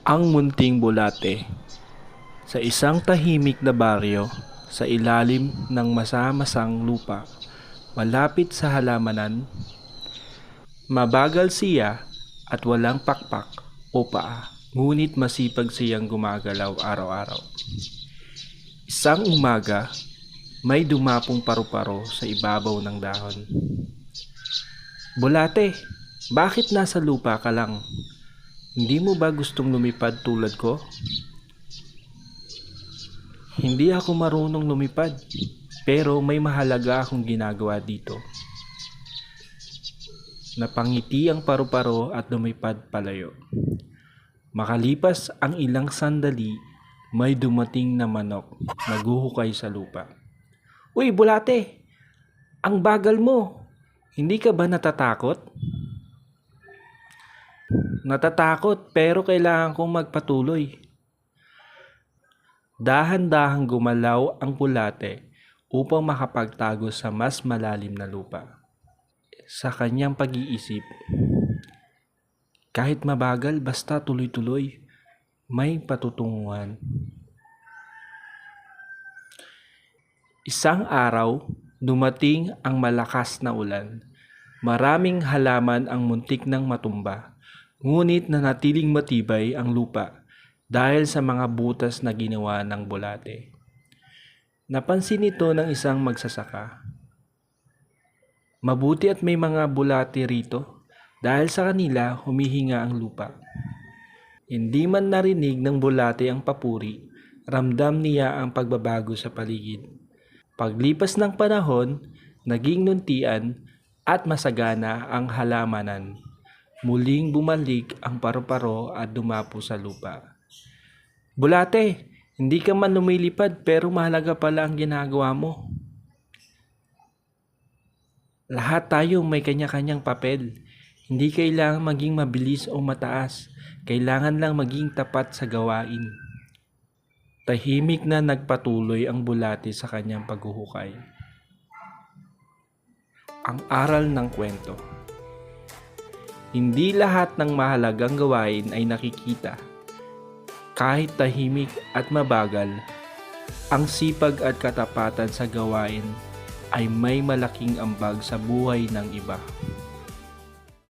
Ang Munting Bulate. Sa isang tahimik na baryo, sa ilalim ng masa-masang lupa, malapit sa halamanan, mabagal siya at walang pakpak o paa, ngunit masipag siyang gumagalaw araw-araw. Isang umaga, may dumapong paru-paro sa ibabaw ng dahon. Bulate, bakit nasa lupa ka lang? Hindi mo ba gustong lumipad tulad ko? Hindi ako marunong lumipad, pero may mahalaga akong ginagawa dito. Napangiti ang paru-paro at lumipad palayo. Makalipas ang ilang sandali, may dumating na manok na guhukay sa lupa. Uy, Bulate! Ang bagal mo! Hindi ka ba natatakot? Natatakot pero kailangan kong magpatuloy. Dahan-dahang gumalaw ang bulate upang makapagtago sa mas malalim na lupa. Sa kanyang pag-iisip, kahit mabagal basta tuloy-tuloy, may patutunguhan. Isang araw, dumating ang malakas na ulan. Maraming halaman ang muntik ng matumba. Ngunit nanatiling matibay ang lupa dahil sa mga butas na ginawa ng bulate. Napansin ito ng isang magsasaka. Mabuti at may mga bulate rito dahil sa kanila humihinga ang lupa. Hindi man narinig ng bulate ang papuri, ramdam niya ang pagbabago sa paligid. Paglipas ng panahon, naging nuntian at masagana ang halamanan. Muling bumalik ang paru-paro at dumapo sa lupa. Bulate, hindi ka man lumilipad pero mahalaga pala ang ginagawa mo. Lahat tayo may kanya-kanyang papel. Hindi kailangan maging mabilis o mataas. Kailangan lang maging tapat sa gawain. Tahimik na nagpatuloy ang bulate sa kanyang paghuhukay. Ang aral ng kwento. Hindi lahat ng mahalagang gawain ay nakikita. Kahit tahimik at mabagal, ang sipag at katapatan sa gawain ay may malaking ambag sa buhay ng iba.